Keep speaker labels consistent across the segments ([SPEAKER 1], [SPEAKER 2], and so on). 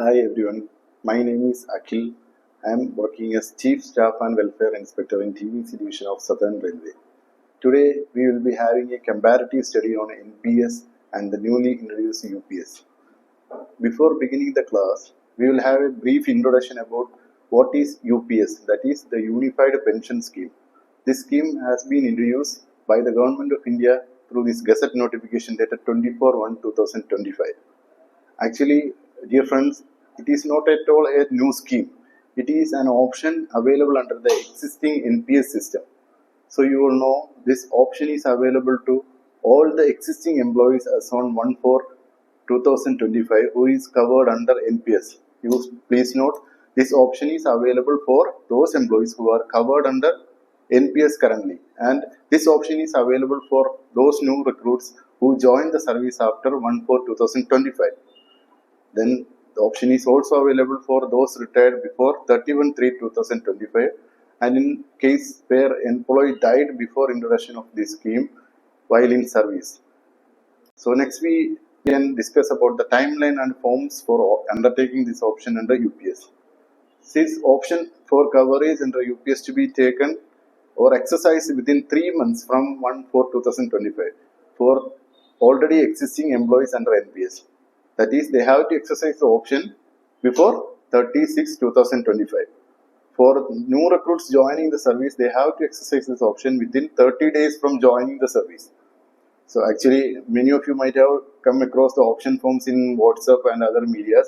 [SPEAKER 1] Hi everyone, my name is Akhil. I am working as Chief Staff and Welfare Inspector in TVC Division of Southern Railway. Today we will be having a comparative study on NPS and the newly introduced UPS. Before beginning the class, we will have a brief introduction about what is UPS, that is the Unified Pension Scheme. This scheme has been introduced by the Government of India through this Gazette notification dated 24/1/2025. Actually, dear friends, it is not at all a new scheme. It is an option available under the existing NPS system. So you will know this option is available to all the existing employees as on 1/4/2025 who is covered under NPS. You please note this option is available for those employees who are covered under NPS currently, and this option is available for those new recruits who join the service after 1/4/2025. Then the option is also available for those retired before 31/3/2025, and in case where employee died before introduction of this scheme while in service. So next we can discuss about the timeline and forms for undertaking this option under UPS. This option for coverage under UPS to be taken or exercised within 3 months from 1/4/2025 for already existing employees under NPS. That is, they have to exercise the option before 30/6/2025. For new recruits joining the service, they have to exercise this option within 30 days from joining the service. So actually, many of you might have come across the option forms in WhatsApp and other medias.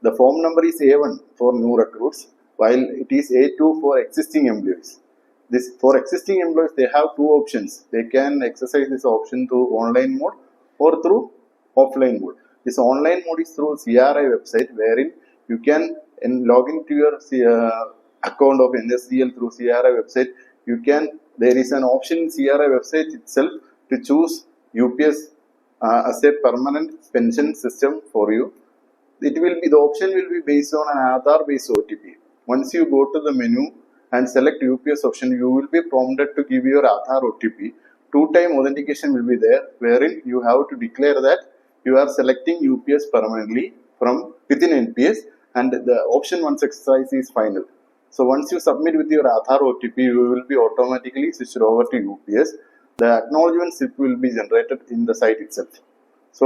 [SPEAKER 1] The form number is A1 for new recruits, while it is A2 for existing employees. This for existing employees, they have two options. They can exercise this option through online mode or through offline mode. This online mode is through CRI website, wherein you can log into your account of NSDL through CRI website. There is an option in CRI website itself to choose UPS as a permanent pension system for you. The option will be based on an Aadhaar based OTP. Once you go to the menu and select UPS option, you will be prompted to give your Aadhaar OTP. Two-time authentication will be there, wherein you have to declare that you are selecting UPS permanently from within NPS, and the option once exercised is final. So once you submit with your Aadhaar OTP, you will be automatically switched over to UPS. The acknowledgement slip will be generated in the site itself. So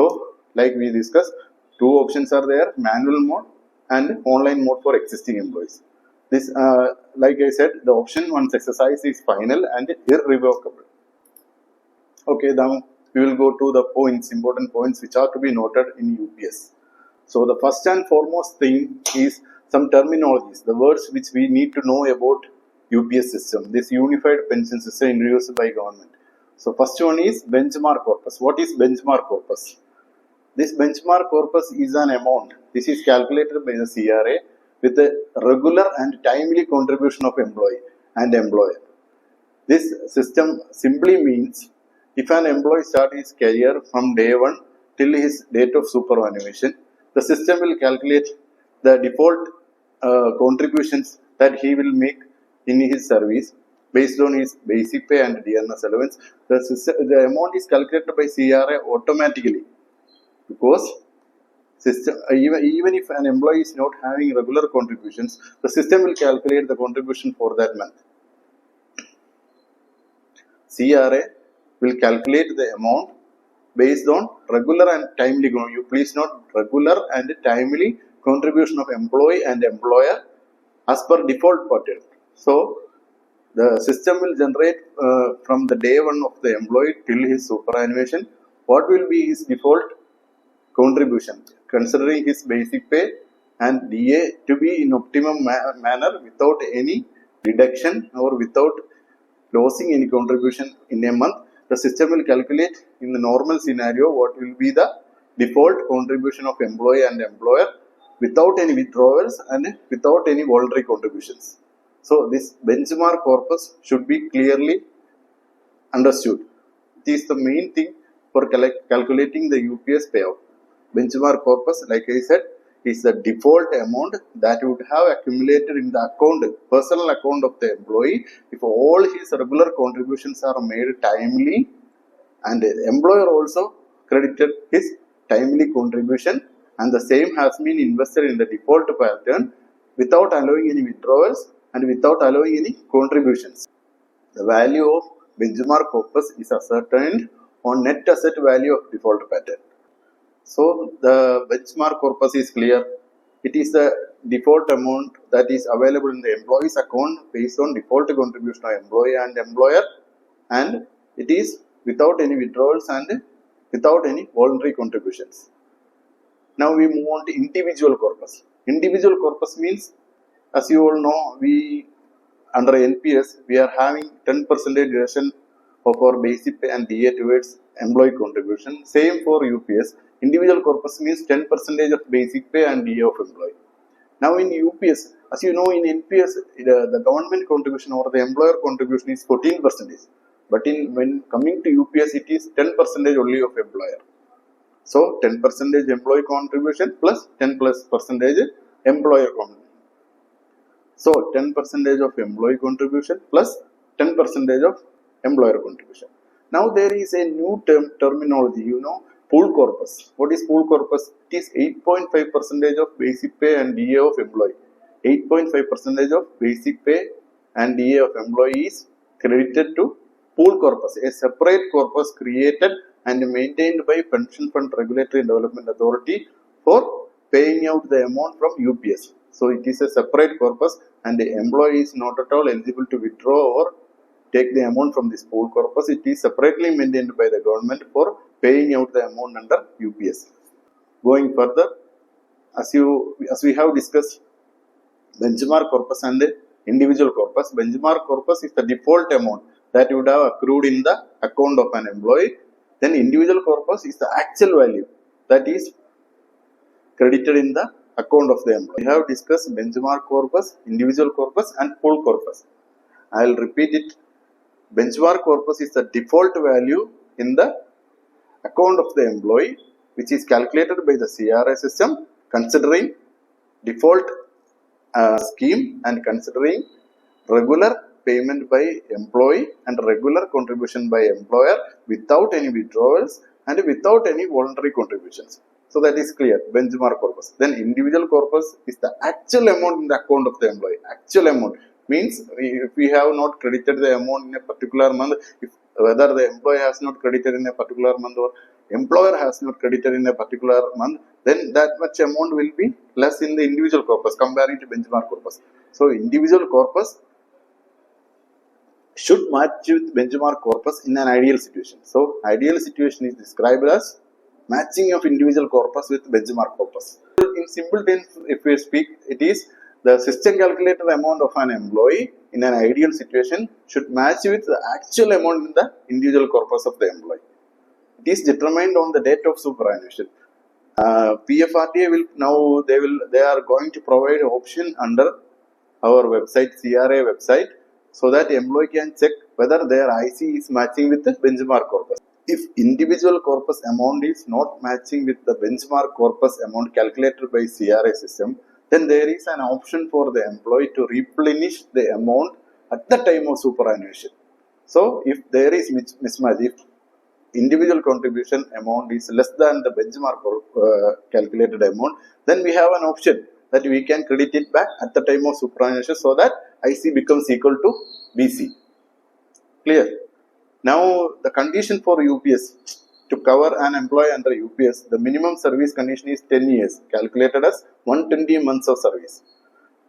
[SPEAKER 1] like we discussed, two options are there: manual mode and online mode for existing employees. This, like I said, the option once exercised is final and irrevocable. Okay, now we will go to the important points which are to be noted in UPS. So the first and foremost thing is some terminologies, the words which we need to know about UPS system, this unified pension system introduced by government. So first one is benchmark corpus. What is benchmark corpus? This benchmark corpus is an amount. This is calculated by the CRA with a regular and timely contribution of employee and employer. This system simply means if an employee starts his career from day 1 till his date of superannuation, the system will calculate the default contributions that he will make in his service based on his basic pay and dearness allowance. The amount is calculated by CRA automatically, because even if an employee is not having regular contributions, the system will calculate the contribution for that month. CRA will calculate the amount based on regular and timely. You please note regular and timely contribution of employee and employer as per default pattern. So the system will generate from the day 1 of the employee till his superannuation what will be his default contribution, considering his basic pay and DA to be in optimum manner without any deduction or without losing any contribution in a month. The system will calculate in the normal scenario what will be the default contribution of employee and employer without any withdrawals and without any voluntary contributions. So this benchmark corpus should be clearly understood. It is the main thing for calculating the UPS payout. Benchmark corpus, like I said, is the default amount that would have accumulated in the account, personal account of the employee, if all his regular contributions are made timely and the employer also credited his timely contribution and the same has been invested in the default pattern without allowing any withdrawals and without allowing any contributions. The value of benchmark corpus is ascertained on net asset value of default pattern. So the benchmark corpus is clear. It is the default amount that is available in the employee's account based on default contribution of employee and employer, and it is without any withdrawals and without any voluntary contributions. Now we move on to individual corpus. Individual corpus means, as you all know, we under NPS we are having 10% reduction of our basic pay and DA towards employee contribution. Same for UPS. Individual corpus means 10% of basic pay and DA of employee. Now in UPS, as you know, in NPS, the government contribution or the employer contribution is 14%. But when coming to UPS, it is 10% only of employer. So 10% employee contribution plus 10% employer contribution. So 10% of employee contribution plus 10% of employer contribution. Now there is a new terminology, pool corpus. What is pool corpus? It is 8.5% of basic pay and DA of employee. 8.5% of basic pay and DA of employee is credited to pool corpus, a separate corpus created and maintained by Pension Fund Regulatory and Development Authority for paying out the amount from UPS. So it is a separate corpus and the employee is not at all eligible to withdraw or take the amount from this pool corpus. It is separately maintained by the government for paying out the amount under UPS. Going further, as we have discussed, benchmark corpus and individual corpus. Benchmark corpus is the default amount that would have accrued in the account of an employee. Then individual corpus is the actual value that is credited in the account of the employee. We have discussed benchmark corpus, individual corpus and pool corpus. I will repeat it. Benchmark corpus is the default value in the account of the employee, which is calculated by the CRA system considering default scheme and considering regular payment by employee and regular contribution by employer without any withdrawals and without any voluntary contributions. So that is clear, benchmark corpus. Then individual corpus is the actual amount in the account of the employee. Actual amount means if we have not credited the amount in a particular month, whether the employee has not credited in a particular month or employer has not credited in a particular month, then that much amount will be less in the individual corpus comparing to benchmark corpus. So individual corpus should match with benchmark corpus in an ideal situation. So ideal situation is described as matching of individual corpus with benchmark corpus. In simple terms, if we speak, it is the system calculated amount of an employee in an ideal situation should match with the actual amount in the individual corpus of the employee. It is determined on the date of superannuation. PFRDA will they are going to provide option under our website, CRA website, so that employee can check whether their IC is matching with the benchmark corpus. If individual corpus amount is not matching with the benchmark corpus amount calculated by CRA system, then there is an option for the employee to replenish the amount at the time of superannuation. So if there is mismatch, if individual contribution amount is less than the benchmark calculated amount, then we have an option that we can credit it back at the time of superannuation so that IC becomes equal to BC. Clear? Now the condition for UPS to cover an employee under UPS, the minimum service condition is 10 years, calculated as 120 months of service.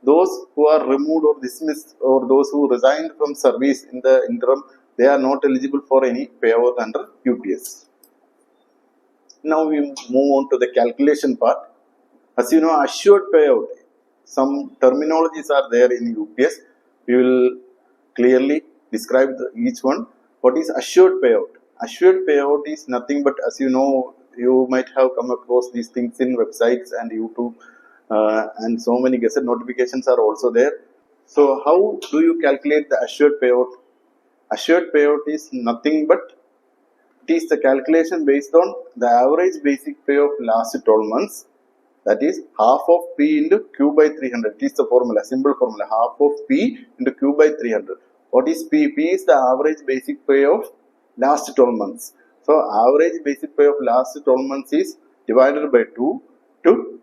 [SPEAKER 1] Those who are removed or dismissed or those who resigned from service in the interim, they are not eligible for any payout under UPS. Now we move on to the calculation part. As you know, assured payout, some terminologies are there in UPS. We will clearly describe each one. What is assured payout? Assured payout is nothing but, as you know, you might have come across these things in websites and YouTube and so many gazette notifications are also there. So how do you calculate the assured payout? Assured payout is nothing but it is the calculation based on the average basic pay of last 12 months. That is half of P into Q by 300. It is the formula, simple formula, half of P into Q by 300. What is P? P is the average basic pay of last 12 months. So average basic pay of last 12 months is divided by 2 to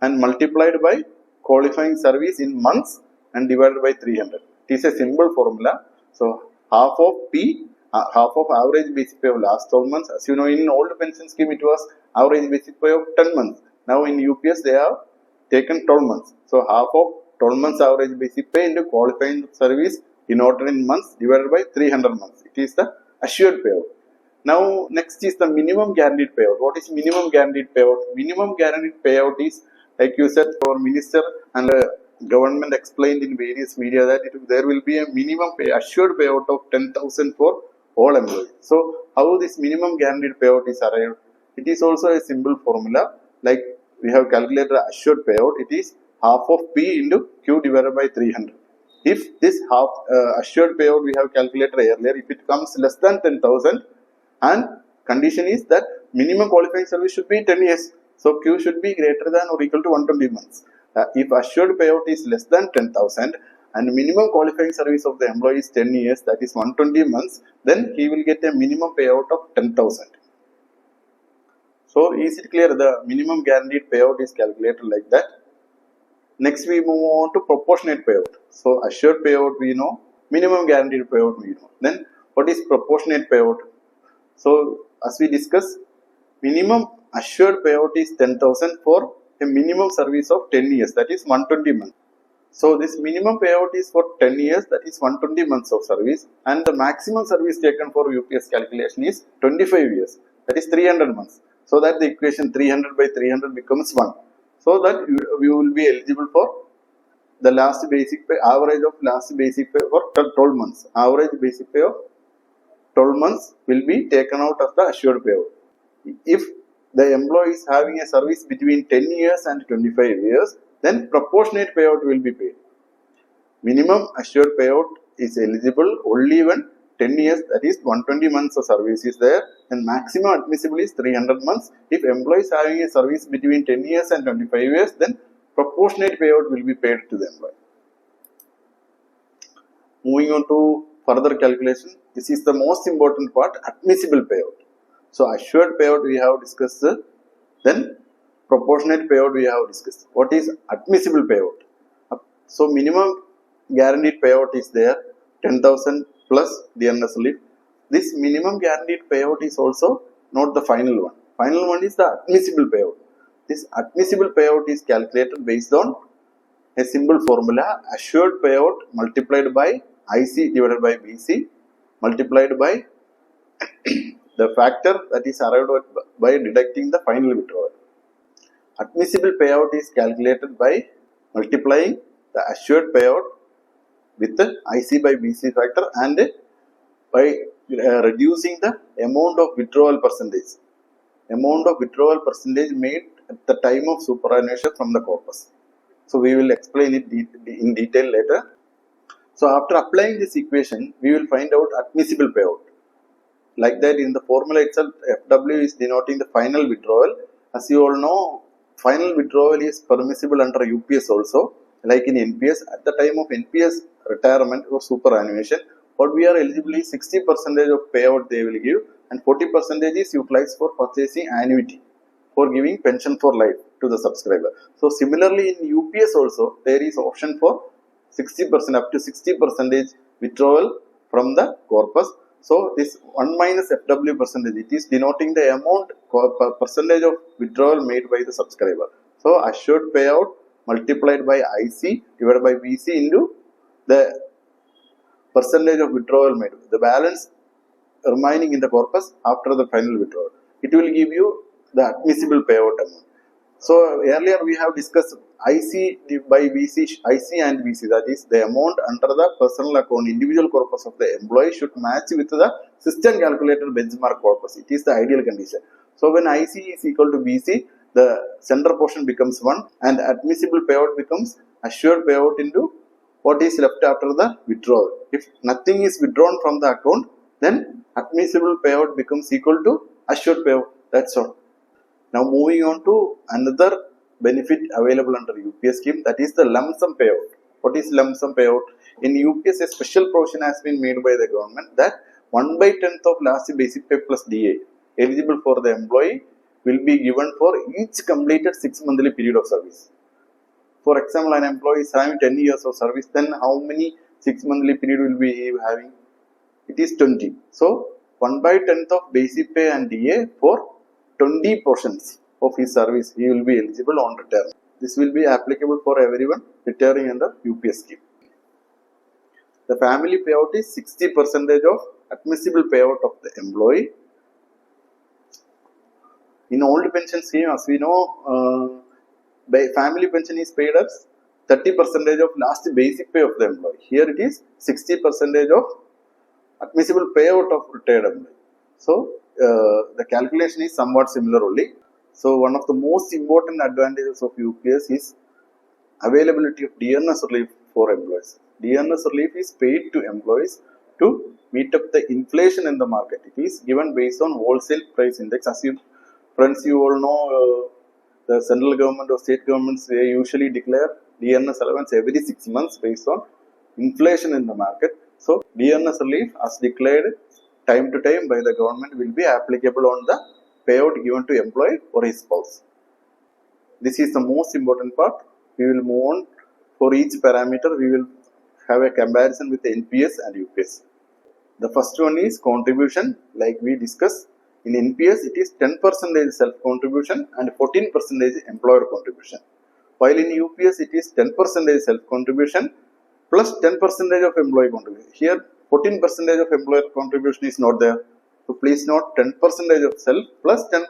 [SPEAKER 1] and multiplied by qualifying service in months and divided by 300. It is a simple formula. So half of P, half of average basic pay of last 12 months. As you know, in old pension scheme it was average basic pay of 10 months. Now in UPS they have taken 12 months. So half of 12 months average basic pay into qualifying service in ordinary months divided by 300 months. It is the assured payout. Now next is the minimum guaranteed payout. What is minimum guaranteed payout? Minimum guaranteed payout is, like you said, our minister and government explained in various media that there will be a minimum assured payout of 10,000 for all employees. So how this minimum guaranteed payout is arrived? It is also a simple formula. Like we have calculated assured payout. It is half of P into Q divided by 300. If this half assured payout we have calculated earlier, if it comes less than 10,000, and condition is that minimum qualifying service should be 10 years. So Q should be greater than or equal to 120 months. If assured payout is less than 10,000 and minimum qualifying service of the employee is 10 years, that is 120 months, then he will get a minimum payout of 10,000. So is it clear? The minimum guaranteed payout is calculated like that. Next we move on to proportionate payout. So assured payout we know, minimum guaranteed payout we know. Then what is proportionate payout? So as we discussed, minimum assured payout is 10,000 for a minimum service of 10 years, that is 120 months. So this minimum payout is for 10 years, that is 120 months of service, and the maximum service taken for UPS calculation is 25 years, that is 300 months. So that the equation 300 by 300 becomes 1. So that we will be eligible for the last basic pay, average of last basic pay for 12 months. Average basic pay of 12 months will be taken out of the assured payout. If the employee is having a service between 10 years and 25 years, then proportionate payout will be paid. Minimum assured payout is eligible only when 10 years, that is 120 months of service is there, and maximum admissible is 300 months. If employee is having a service between 10 years and 25 years, then proportionate payout will be paid to the employee. Moving on to further calculation, this is the most important part, admissible payout. So assured payout we have discussed, then proportionate payout we have discussed. What is admissible payout? So minimum guaranteed payout is there, 10,000 plus DNS leave. This minimum guaranteed payout is also not the final one. Final one is the admissible payout. This admissible payout is calculated based on a simple formula, assured payout multiplied by IC divided by BC multiplied by the factor that is arrived at by deducting the final withdrawal. Admissible payout is calculated by multiplying the assured payout with the IC by BC factor and by reducing the amount of withdrawal percentage. Amount of withdrawal percentage made at the time of superannuation from the corpus. So we will explain it in detail later. So after applying this equation, we will find out admissible payout. Like that, in the formula itself, FW is denoting the final withdrawal. As you all know, final withdrawal is permissible under UPS also. Like in NPS, at the time of NPS retirement or superannuation, what we are eligible is 60% of payout they will give, and 40% is utilized for purchasing annuity, for giving pension for life to the subscriber. So similarly in UPS also, there is option for 60% up to 60% withdrawal from the corpus. So this 1 minus FW percentage, it is denoting the amount percentage of withdrawal made by the subscriber. So assured payout multiplied by IC divided by BC into the percentage of withdrawal made, the balance remaining in the corpus after the final withdrawal. It will give you the admissible payout amount. So earlier we have discussed IC by BC, IC and BC, that is the amount under the personal account, individual corpus of the employee should match with the system calculated benchmark corpus. It is the ideal condition. So when IC is equal to BC, the center portion becomes 1 and admissible payout becomes assured payout into what is left after the withdrawal. If nothing is withdrawn from the account, then admissible payout becomes equal to assured payout. That's all. Now moving on to another benefit available under UPS scheme, that is the lump sum payout. What is lump sum payout? In UPS, a special provision has been made by the government that 1/10 of last basic pay plus DA eligible for the employee will be given for each completed 6 monthly period of service. For example, an employee is having 10 years of service, then how many 6 monthly period will be having? It is 20. So 1 by 10th of basic pay and DA for 20 portions of his service, he will be eligible on retirement. This will be applicable for everyone retiring under UPS scheme. The family payout is 60% of admissible payout of the employee. In old pension scheme, as we know, family pension is paid as 30% of last basic pay of the employee. Here it is 60% of admissible payout of retired employee. So the calculation is somewhat similar only. So one of the most important advantages of UPS is availability of dearness relief for employees. Dearness relief is paid to employees to meet up the inflation in the market. It is given based on wholesale price index. As you friends, you all know, the central government or state governments, they usually declare dearness allowance every 6 months based on inflation in the market. So dearness relief as declared time to time by the government will be applicable on the payout given to employee or his spouse. This is the most important part. We will move on. For each parameter, we will have a comparison with NPS and UPS. The first one is contribution. Like we discussed, in NPS it is 10% self-contribution and 14% employer contribution. While in UPS it is 10% self-contribution plus 10% of employee contribution. Here 14% of employer contribution is not there. So please note 10% of self plus 10%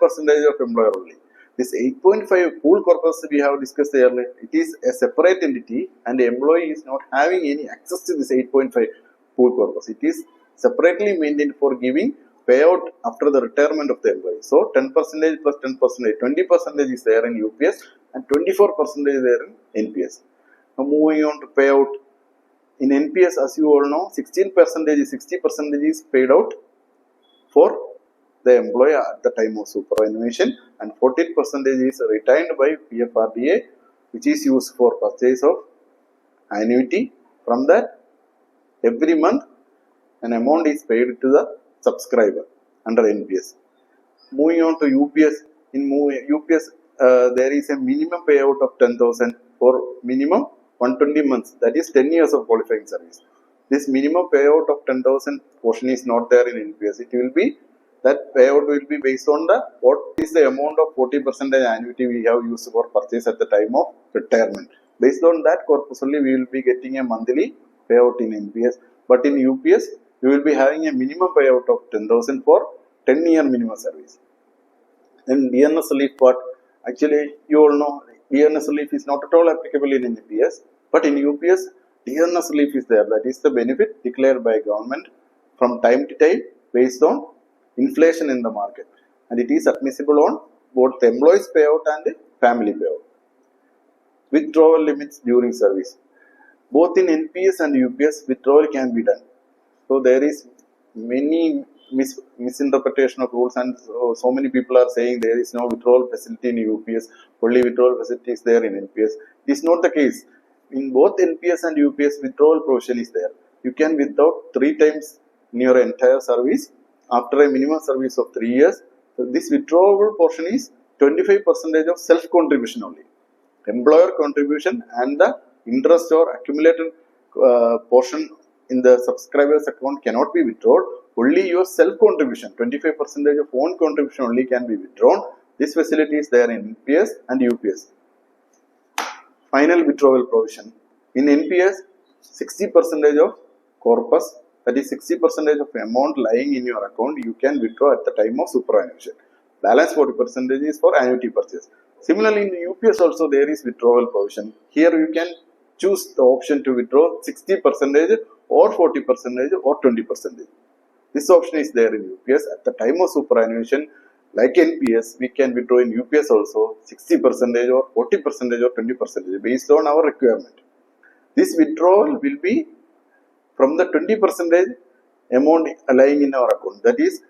[SPEAKER 1] of employer only. This 8.5 pool corpus we have discussed earlier, it is a separate entity and the employee is not having any access to this 8.5 pool corpus. It is separately maintained for giving payout after the retirement of the employee. So 10% plus 10%, 20% is there in UPS and 24% is there in NPS. Now moving on to payout. In NPS, as you all know, 60% is paid out for the employer at the time of superannuation and 14% is retained by PFRDA, which is used for purchase of annuity. From that, every month an amount is paid to the subscriber under NPS. Moving on to UPS, in UPS there is a minimum payout of 10,000 for minimum 120 months, that is 10 years of qualifying service. This minimum payout of 10,000 portion is not there in NPS. It will be, that payout will be based on the what is the amount of 40% annuity we have used for purchase at the time of retirement. Based on that corpus only we will be getting a monthly payout in NPS. But in UPS, we will be having a minimum payout of 10,000 for 10-year minimum service. Then dearness relief part, actually you all know dearness relief is not at all applicable in NPS, but in UPS dearness relief is there. That is the benefit declared by government from time to time based on inflation in the market, and it is admissible on both the employees payout and the family payout. Withdrawal limits during service. Both in NPS and UPS, withdrawal can be done. So there is many misinterpretation of rules, and so many people are saying there is no withdrawal facility in UPS, only withdrawal facility is there in NPS. This is not the case. In both NPS and UPS, withdrawal provision is there. You can withdraw 3 times in your entire service after a minimum service of 3 years. So this withdrawable portion is 25% of self-contribution only. Employer contribution and the interest or accumulated portion in the subscriber's account cannot be withdrawn. Only your self-contribution, 25% of own contribution only can be withdrawn. This facility is there in NPS and UPS. Final withdrawal provision. In NPS, 60% of corpus, that is 60% of amount lying in your account, you can withdraw at the time of superannuation. Balance 40% is for annuity purchase. Similarly, in the UPS also there is withdrawal provision. Here you can choose the option to withdraw 60% or 40% or 20%. This option is there in UPS. At the time of superannuation, like NPS, we can withdraw in UPS also 60% or 40% or 20% based on our requirement. This withdrawal will be from the 20% amount lying in our account. That is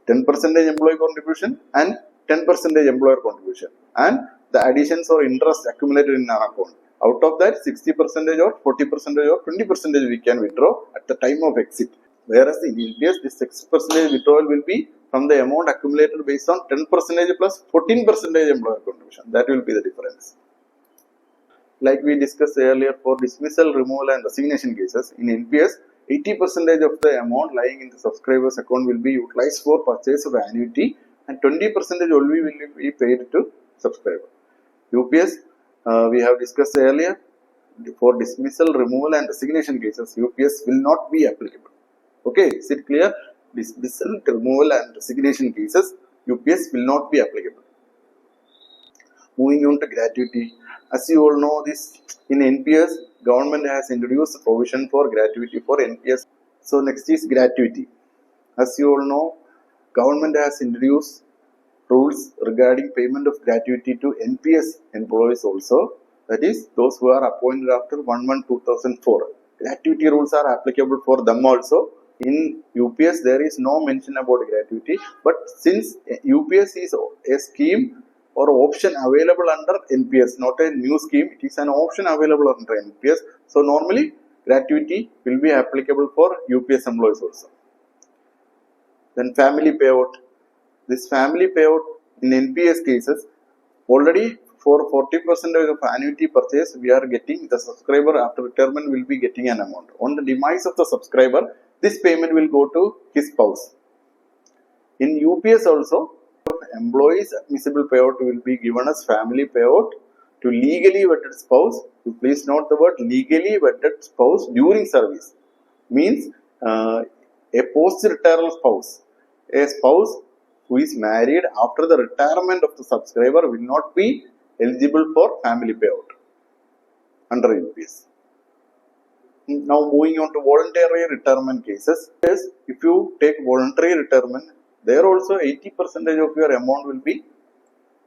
[SPEAKER 1] 10% employee contribution and 10% employer contribution, and the additions or interest accumulated in our account. Out of that, 60% or 40% or 20% we can withdraw at the time of exit. Whereas in NPS, this 6% withdrawal will be from the amount accumulated based on 10% plus 14% employer contribution. That will be the difference. Like we discussed earlier, for dismissal, removal and resignation cases, in NPS, 80% of the amount lying in the subscriber's account will be utilized for purchase of annuity and 20% only will be paid to subscriber. UPS, we have discussed earlier, for dismissal, removal and resignation cases, UPS will not be applicable. Okay, is it clear? Dismissal, removal and resignation cases, UPS will not be applicable. Moving on to gratuity. As you all know, this in NPS, government has introduced a provision for gratuity for NPS. So next is gratuity. As you all know, government has introduced rules regarding payment of gratuity to NPS employees also. That is, those who are appointed after 1/1/2004. Gratuity rules are applicable for them also. In UPS, there is no mention about gratuity. But since UPS is a scheme or option available under NPS, not a new scheme, it is an option available under NPS. So normally, gratuity will be applicable for UPS employees also. Then family payout. This family payout in NPS cases, already for 40% of annuity purchase, we are getting the subscriber after retirement will be getting an amount. On the demise of the subscriber, this payment will go to his spouse. In UPS also, employees admissible payout will be given as family payout to legally wedded spouse. You please note the word legally wedded spouse during service. Means a post-retirement spouse. A spouse who is married after the retirement of the subscriber will not be eligible for family payout under UPS. Now moving on to voluntary retirement cases. Yes, if you take voluntary retirement, there also 80% of your amount will be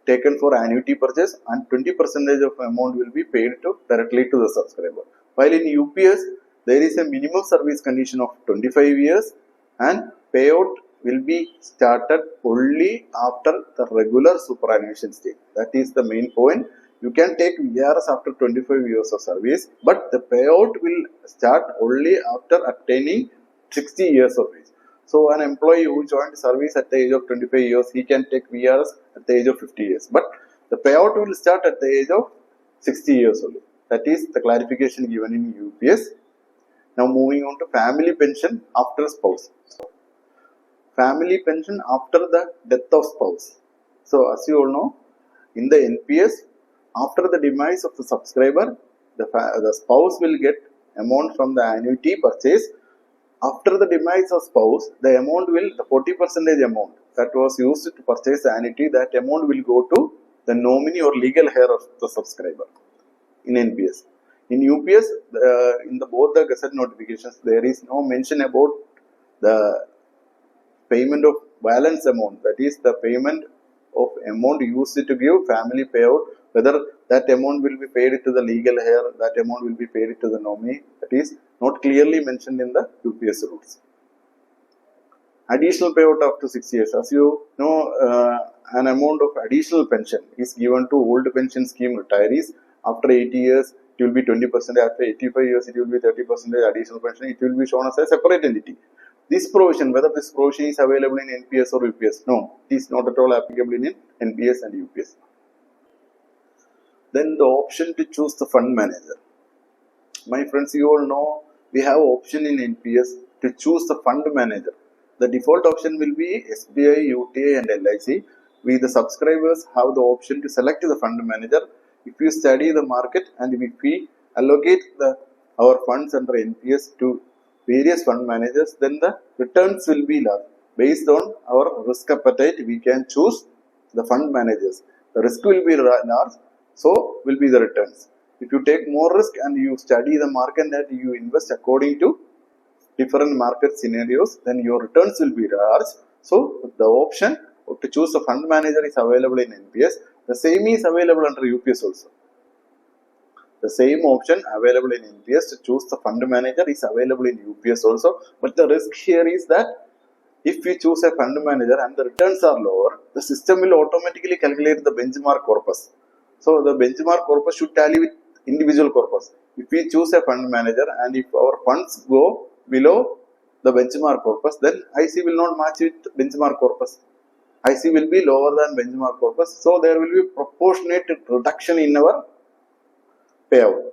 [SPEAKER 1] taken for annuity purchase and 20% of amount will be paid directly to the subscriber. While in UPS, there is a minimum service condition of 25 years and payout will be started only after the regular superannuation stage. That is the main point. You can take VRS after 25 years of service, but the payout will start only after attaining 60 years of age. So an employee who joined service at the age of 25 years, he can take VRS at the age of 50 years. But the payout will start at the age of 60 years only. That is the clarification given in UPS. Now moving on to family pension after spouse. Family pension after the death of spouse. So as you all know, in the NPS, after the demise of the subscriber, the spouse will get amount from the annuity purchase. After the demise of spouse, the amount will, the 40% amount that was used to purchase the annuity, that amount will go to the nominee or legal heir of the subscriber in NPS. In UPS, in both the Gazette notifications, there is no mention about the payment of balance amount, that is the payment of amount used to give family payout, whether that amount will be paid to the legal heir, that amount will be paid to the nominee, that is not clearly mentioned in the UPS rules. Additional payout after 6 years. As you know, an amount of additional pension is given to old pension scheme retirees. After 80 years, it will be 20%. After 85 years, it will be 30% additional pension. It will be shown as a separate entity. This provision, whether this provision is available in NPS or UPS, no, it is not at all applicable in NPS and UPS. Then the option to choose the fund manager. My friends, you all know we have option in NPS to choose the fund manager. The default option will be SBI, UTI and LIC. We the subscribers have the option to select the fund manager. If you study the market and if we allocate our funds under NPS to various fund managers, then the returns will be large. Based on our risk appetite, we can choose the fund managers. The risk will be large, so will be the returns. If you take more risk and you study the market and you invest according to different market scenarios, then your returns will be large. So the option to choose a fund manager is available in NPS. The same is available under UPS also. The same option available in NPS to choose the fund manager is available in UPS also. But the risk here is that if we choose a fund manager and the returns are lower, the system will automatically calculate the benchmark corpus. So the benchmark corpus should tally with individual corpus. If we choose a fund manager and if our funds go below the benchmark corpus, then IC will not match with benchmark corpus. IC will be lower than benchmark corpus. So there will be proportionate reduction in our payout.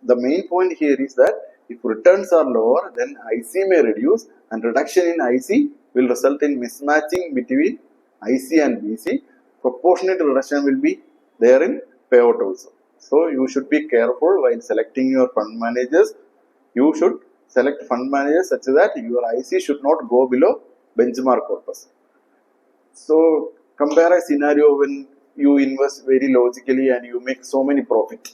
[SPEAKER 1] The main point here is that if returns are lower, then IC may reduce, and reduction in IC will result in mismatching between IC and BC. Proportionate reduction will be there in payout also. So you should be careful while selecting your fund managers. You should select fund managers such that your IC should not go below benchmark corpus. So compare a scenario when you invest very logically and you make so many profit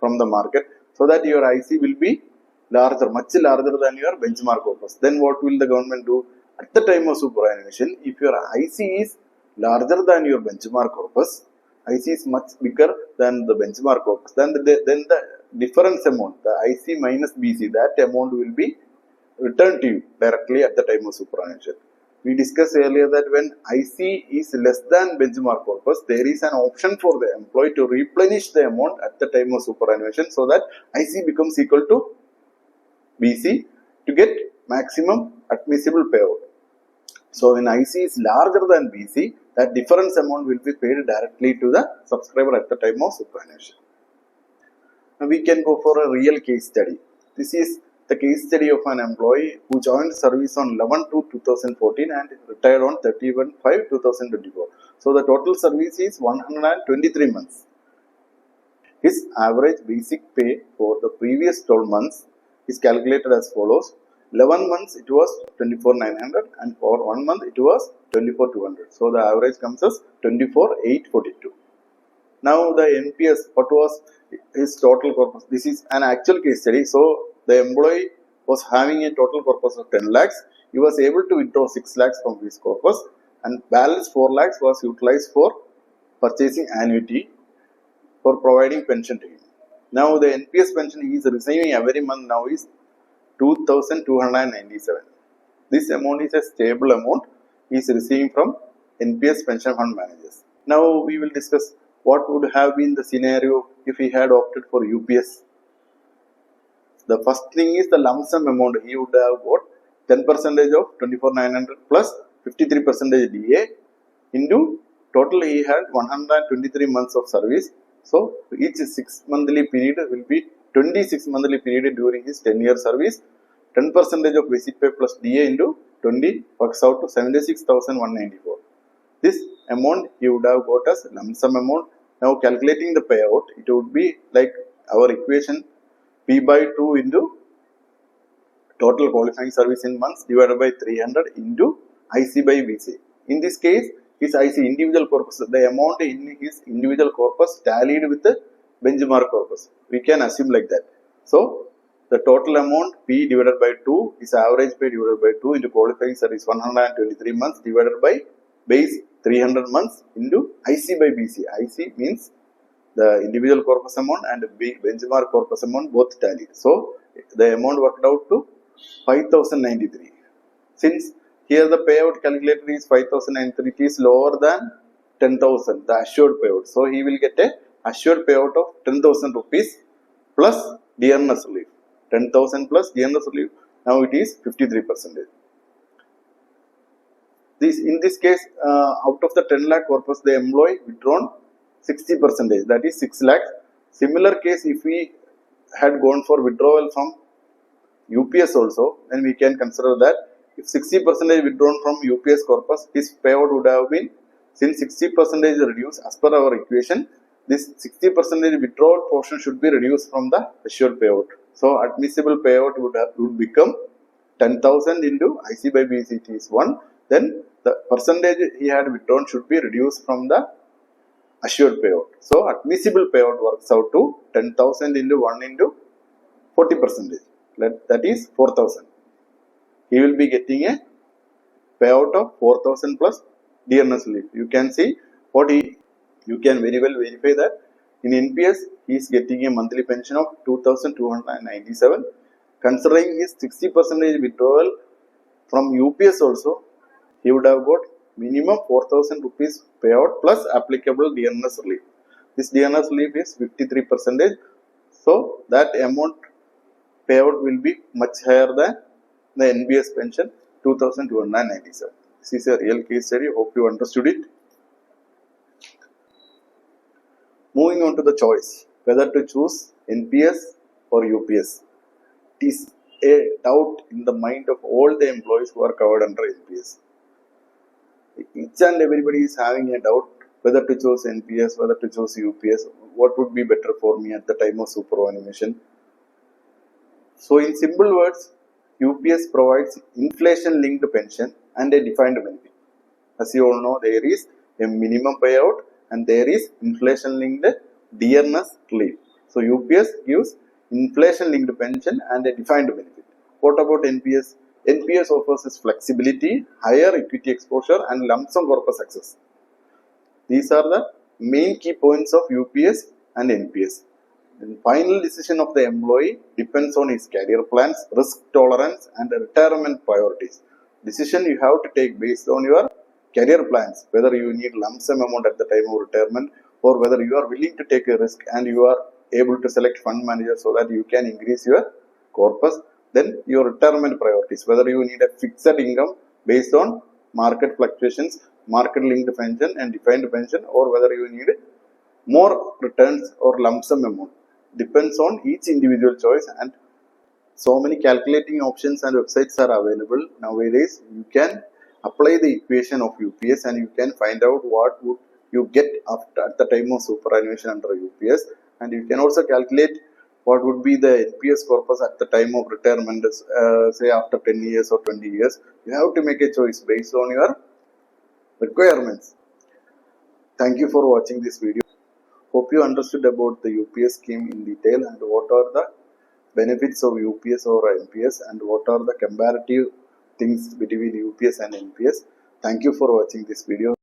[SPEAKER 1] from the market, so that your IC will be larger, much larger than your benchmark corpus. Then what will the government do? At the time of superannuation, if your IC is larger than your benchmark corpus, IC is much bigger than the benchmark corpus, then the difference amount, the IC minus BC, that amount will be returned to you directly at the time of superannuation. We discussed earlier that when IC is less than benchmark corpus, there is an option for the employee to replenish the amount at the time of superannuation, so that IC becomes equal to BC to get maximum admissible payout. So when IC is larger than BC, that difference amount will be paid directly to the subscriber at the time of superannuation. Now we can go for a real case study. This is the case study of an employee who joined service on 11/2/2014 and retired on 31/5/2024. So the total service is 123 months. His average basic pay for the previous 12 months is calculated as follows. 11 months it was 24,900 and for 1 month it was 24,200. So the average comes as 24,842. Now the NPS, what was his total corpus? This is an actual case study. So the employee was having a total corpus of 10 lakhs. He was able to withdraw 6 lakhs from his corpus, and balance 4 lakhs was utilized for purchasing annuity for providing pension to him. Now the NPS pension he is receiving every month now is 2,297. This amount is a stable amount he is receiving from NPS pension fund managers. Now we will discuss what would have been the scenario if he had opted for UPS. The first thing is the lump sum amount. He would have got 10% of 24,900 plus 53% DA into total he had 123 months of service. So each 6 monthly period will be 26 monthly period during his 10-year service. 10% of basic pay plus DA into 20 works out to 76,194. This amount he would have got as lump sum amount. Now calculating the payout, it would be like our equation P by 2 into total qualifying service in months divided by 300 into IC by BC. In this case, his IC individual corpus, the amount in his individual corpus tallied with the benchmark corpus. We can assume like that. So the total amount P divided by 2 is average pay divided by 2 into qualifying service 123 months divided by base 300 months into IC by BC. IC means the individual corpus amount and benchmark corpus amount both tallied. So the amount worked out to 5,093. Since here the payout calculated is 5,093, it is lower than 10,000, the assured payout. So he will get a assured payout of 10,000 rupees plus dearness relief. 10,000 plus dearness relief. Now it is 53%. In this case, out of the 10 lakh corpus, the employee withdrawn 60%, that is 6 lakhs. Similar case, if we had gone for withdrawal from UPS also, then we can consider that if 60% withdrawn from UPS corpus, his payout would have been, since 60% is reduced as per our equation, this 60% withdrawal portion should be reduced from the assured payout. So admissible payout would become 10,000 into IC by BC is 1. Then the percentage he had withdrawn should be reduced from the assured payout. So admissible payout works out to 10,000 into 1 into 40%. That is 4,000. He will be getting a payout of 4,000 plus dearness relief. You can see you can very well verify that in NPS he is getting a monthly pension of 2,297. Considering his 60% withdrawal from UPS also, he would have got minimum 4,000 rupees payout plus applicable dearness relief. This dearness relief is 53%. So that amount payout will be much higher than the NBS pension 2297. This is a real case study. Hope you understood it. Moving on to the choice whether to choose NPS or UPS. It is a doubt in the mind of all the employees who are covered under NPS. Each and everybody is having a doubt whether to choose NPS, whether to choose UPS, what would be better for me at the time of superannuation. So in simple words, UPS provides inflation-linked pension and a defined benefit. As you all know, there is a minimum payout and there is inflation-linked dearness relief. So UPS gives inflation-linked pension and a defined benefit. What about NPS? NPS offers us flexibility, higher equity exposure and lump sum corpus access. These are the main key points of UPS and NPS. The final decision of the employee depends on his career plans, risk tolerance and retirement priorities. Decision you have to take based on your career plans, whether you need lump sum amount at the time of retirement or whether you are willing to take a risk and you are able to select fund manager so that you can increase your corpus. Then your retirement priorities, whether you need a fixed income based on market fluctuations, market linked pension and defined pension, or whether you need more returns or lump sum amount, depends on each individual choice. And so many calculating options and websites are available nowadays. You can apply the equation of UPS and you can find out what would you get after at the time of superannuation under UPS, and you can also calculate what would be the NPS corpus at the time of retirement, say after 10 years or 20 years. You have to make a choice based on your requirements. Thank you for watching this video. Hope you understood about the UPS scheme in detail and what are the benefits of UPS or NPS and what are the comparative things between UPS and NPS. Thank you for watching this video.